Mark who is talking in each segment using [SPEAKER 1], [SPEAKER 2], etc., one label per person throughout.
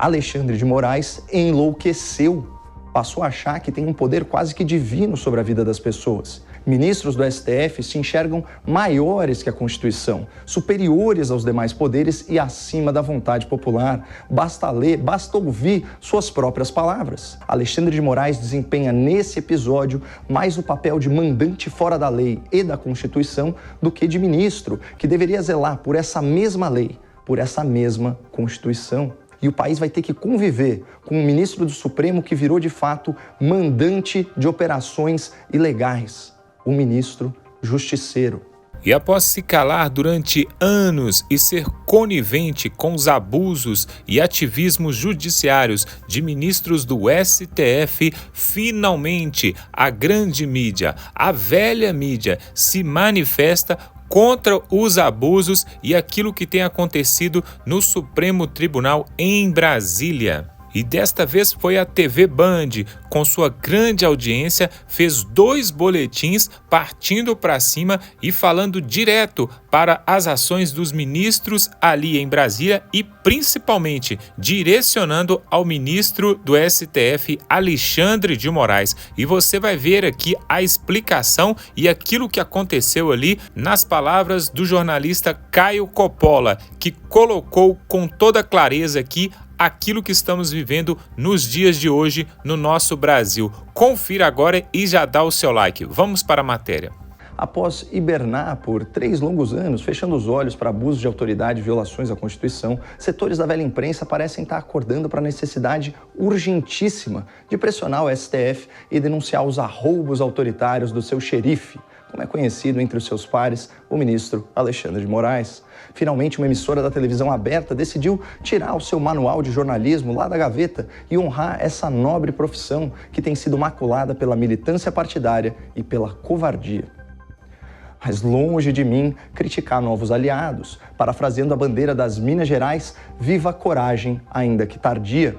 [SPEAKER 1] Alexandre de Moraes enlouqueceu, passou a achar que tem um poder quase que divino sobre a vida das pessoas. Ministros do STF se enxergam maiores que a Constituição, superiores aos demais poderes e acima da vontade popular. Basta ler, basta ouvir suas próprias palavras. Alexandre de Moraes desempenha nesse episódio mais o papel de mandante fora da lei e da Constituição do que de ministro, que deveria zelar por essa mesma lei, por essa mesma Constituição. E o país vai ter que conviver com um ministro do Supremo que virou, de fato, mandante de operações ilegais, o ministro Justiceiro.
[SPEAKER 2] E após se calar durante anos e ser conivente com os abusos e ativismos judiciários de ministros do STF, finalmente a grande mídia, a velha mídia, se manifesta contra os abusos e aquilo que tem acontecido no Supremo Tribunal em Brasília. E desta vez foi a TV Band, com sua grande audiência, fez 2 boletins partindo para cima e falando direto para as ações dos ministros ali em Brasília e principalmente direcionando ao ministro do STF, Alexandre de Moraes. E você vai ver aqui a explicação e aquilo que aconteceu ali nas palavras do jornalista Caio Coppola, que colocou com toda clareza aqui aquilo que estamos vivendo nos dias de hoje no nosso Brasil. Confira agora e já dá o seu like. Vamos para a matéria.
[SPEAKER 1] Após hibernar por 3 longos anos, fechando os olhos para abusos de autoridade e violações à Constituição, setores da velha imprensa parecem estar acordando para a necessidade urgentíssima de pressionar o STF e denunciar os arroubos autoritários do seu xerife, como é conhecido entre os seus pares, o ministro Alexandre de Moraes. Finalmente, uma emissora da televisão aberta decidiu tirar o seu manual de jornalismo lá da gaveta e honrar essa nobre profissão que tem sido maculada pela militância partidária e pela covardia. Mas longe de mim criticar novos aliados, parafraseando a bandeira das Minas Gerais, viva a coragem, ainda que tardia.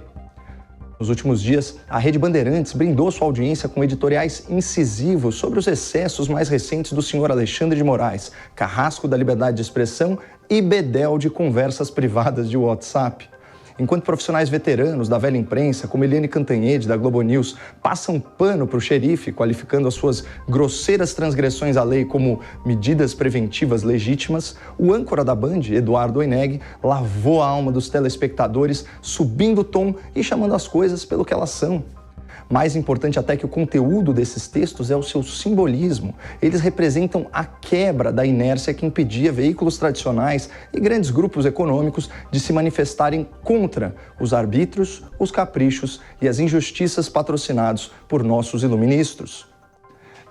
[SPEAKER 1] Nos últimos dias, a Rede Bandeirantes brindou sua audiência com editoriais incisivos sobre os excessos mais recentes do senhor Alexandre de Moraes, carrasco da liberdade de expressão e bedel de conversas privadas de WhatsApp. Enquanto profissionais veteranos da velha imprensa, como Eliane Cantanhede, da Globo News, passam pano para o xerife, qualificando as suas grosseiras transgressões à lei como medidas preventivas legítimas, o âncora da Band, Eduardo Oineg, lavou a alma dos telespectadores, subindo o tom e chamando as coisas pelo que elas são. Mais importante até que o conteúdo desses textos é o seu simbolismo. Eles representam a quebra da inércia que impedia veículos tradicionais e grandes grupos econômicos de se manifestarem contra os arbítrios, os caprichos e as injustiças patrocinados por nossos iluministros.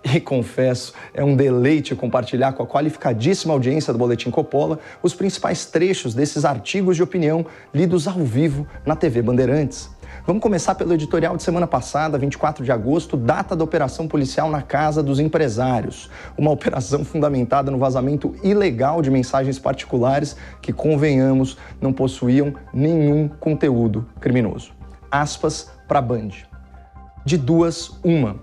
[SPEAKER 1] E confesso, é um deleite compartilhar com a qualificadíssima audiência do Boletim Coppola os principais trechos desses artigos de opinião lidos ao vivo na TV Bandeirantes. Vamos começar pelo editorial de semana passada, 24 de agosto, data da operação policial na Casa dos Empresários. Uma operação fundamentada no vazamento ilegal de mensagens particulares que, convenhamos, não possuíam nenhum conteúdo criminoso. Aspas para a Band. De duas, uma.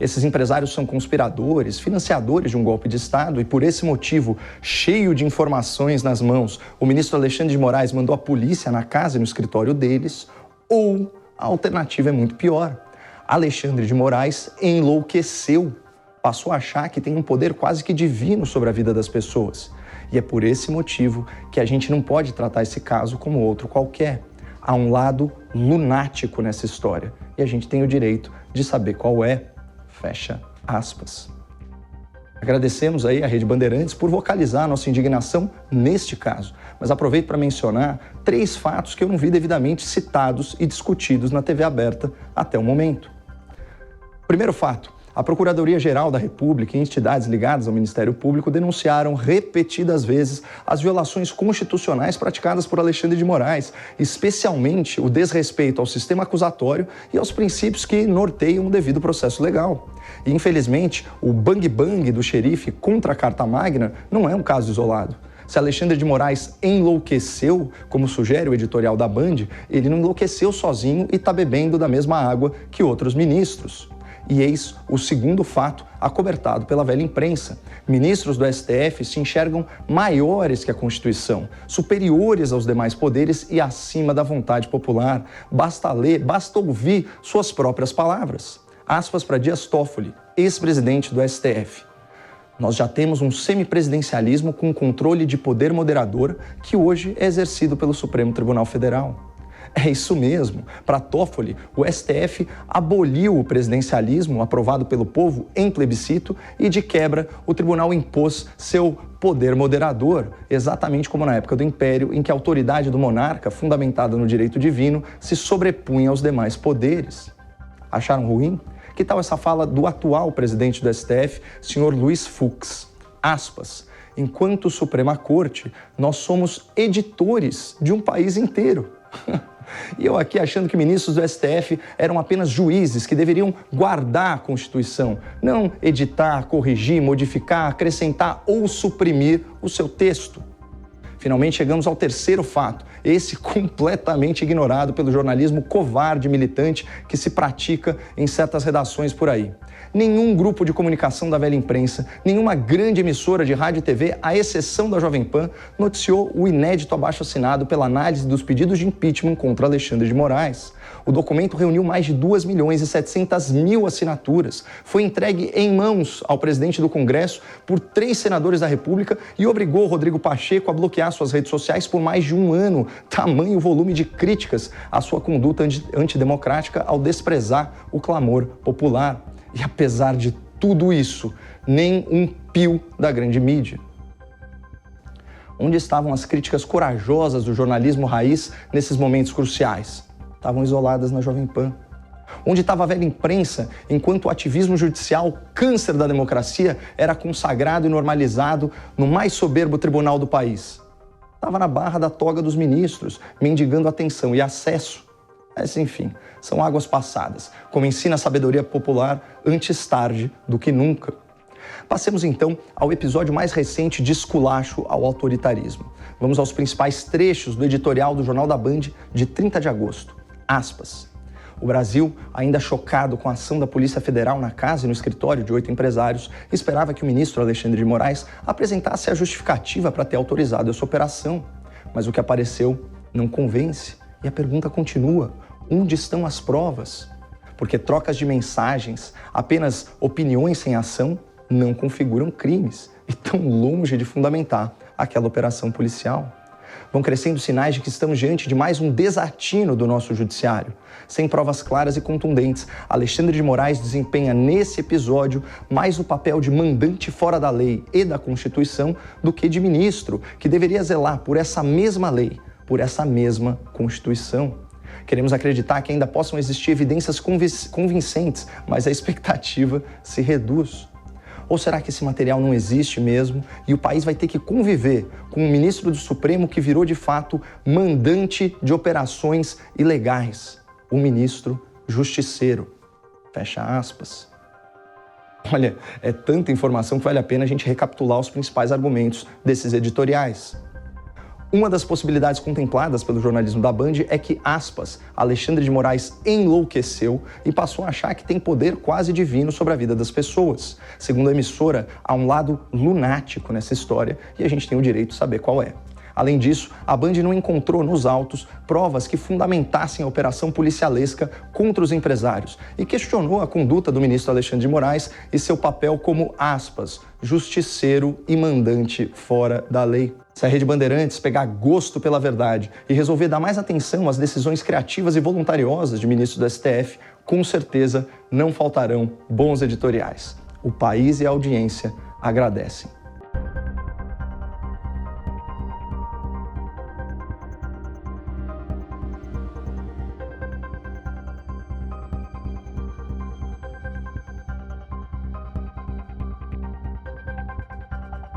[SPEAKER 1] Esses empresários são conspiradores, financiadores de um golpe de Estado e, por esse motivo, cheio de informações nas mãos, o ministro Alexandre de Moraes mandou a polícia na casa e no escritório deles, ou a alternativa é muito pior. Alexandre de Moraes enlouqueceu, passou a achar que tem um poder quase que divino sobre a vida das pessoas. E é por esse motivo que a gente não pode tratar esse caso como outro qualquer. Há um lado lunático nessa história e a gente tem o direito de saber qual é. Fecha aspas. Agradecemos aí a Rede Bandeirantes por vocalizar a nossa indignação neste caso, mas aproveito para mencionar 3 fatos que eu não vi devidamente citados e discutidos na TV aberta até o momento. Primeiro fato, a Procuradoria-Geral da República e entidades ligadas ao Ministério Público denunciaram repetidas vezes as violações constitucionais praticadas por Alexandre de Moraes, especialmente o desrespeito ao sistema acusatório e aos princípios que norteiam o devido processo legal. E, infelizmente, o bang-bang do xerife contra a Carta Magna não é um caso isolado. Se Alexandre de Moraes enlouqueceu, como sugere o editorial da Band, ele não enlouqueceu sozinho e está bebendo da mesma água que outros ministros. E eis o segundo fato acobertado pela velha imprensa. Ministros do STF se enxergam maiores que a Constituição, superiores aos demais poderes e acima da vontade popular. Basta ler, basta ouvir suas próprias palavras. Aspas para Dias Toffoli, ex-presidente do STF. Nós já temos um semipresidencialismo com controle de poder moderador que hoje é exercido pelo Supremo Tribunal Federal. É isso mesmo. Para Toffoli, o STF aboliu o presidencialismo aprovado pelo povo em plebiscito e, de quebra, o tribunal impôs seu poder moderador, exatamente como na época do Império, em que a autoridade do monarca, fundamentada no direito divino, se sobrepunha aos demais poderes. Acharam ruim? Que tal essa fala do atual presidente do STF, senhor Luiz Fux? Aspas. Enquanto Suprema Corte, nós somos editores de um país inteiro. E eu aqui achando que ministros do STF eram apenas juízes que deveriam guardar a Constituição, não editar, corrigir, modificar, acrescentar ou suprimir o seu texto. Finalmente chegamos ao terceiro fato, esse completamente ignorado pelo jornalismo covarde e militante que se pratica em certas redações por aí. Nenhum grupo de comunicação da velha imprensa, nenhuma grande emissora de rádio e TV, à exceção da Jovem Pan, noticiou o inédito abaixo-assinado pela análise dos pedidos de impeachment contra Alexandre de Moraes. O documento reuniu mais de 2.700.000 assinaturas, foi entregue em mãos ao presidente do Congresso por 3 senadores da República e obrigou Rodrigo Pacheco a bloquear suas redes sociais por mais de um ano, tamanho volume de críticas à sua conduta antidemocrática ao desprezar o clamor popular. E apesar de tudo isso, nem um pio da grande mídia. Onde estavam as críticas corajosas do jornalismo raiz nesses momentos cruciais? Estavam isoladas na Jovem Pan. Onde estava a velha imprensa, enquanto o ativismo judicial, câncer da democracia, era consagrado e normalizado no mais soberbo tribunal do país? Estava na barra da toga dos ministros, mendigando atenção e acesso. Mas, enfim, são águas passadas, como ensina a sabedoria popular, antes tarde do que nunca. Passemos então ao episódio mais recente de esculacho ao autoritarismo. Vamos aos principais trechos do editorial do Jornal da Band de 30 de agosto. Aspas. O Brasil, ainda chocado com a ação da Polícia Federal na casa e no escritório de 8 empresários, esperava que o ministro Alexandre de Moraes apresentasse a justificativa para ter autorizado essa operação. Mas o que apareceu não convence. E a pergunta continua. Onde estão as provas? Porque trocas de mensagens, apenas opiniões sem ação, não configuram crimes e estão longe de fundamentar aquela operação policial. Vão crescendo sinais de que estamos diante de mais um desatino do nosso judiciário. Sem provas claras e contundentes, Alexandre de Moraes desempenha nesse episódio mais o papel de mandante fora da lei e da Constituição do que de ministro, que deveria zelar por essa mesma lei, por essa mesma Constituição. Queremos acreditar que ainda possam existir evidências convincentes, mas a expectativa se reduz. Ou será que esse material não existe mesmo e o país vai ter que conviver com um ministro do Supremo que virou de fato mandante de operações ilegais? O ministro justiceiro. Fecha aspas. Olha, é tanta informação que vale a pena a gente recapitular os principais argumentos desses editoriais. Uma das possibilidades contempladas pelo jornalismo da Band é que, aspas, Alexandre de Moraes enlouqueceu e passou a achar que tem poder quase divino sobre a vida das pessoas. Segundo a emissora, há um lado lunático nessa história e a gente tem o direito de saber qual é. Além disso, a Band não encontrou nos autos provas que fundamentassem a operação policialesca contra os empresários e questionou a conduta do ministro Alexandre de Moraes e seu papel como, aspas, justiceiro e mandante fora da lei. Se a Rede Bandeirantes pegar gosto pela verdade e resolver dar mais atenção às decisões criativas e voluntariosas de ministros do STF, com certeza não faltarão bons editoriais. O país e a audiência agradecem.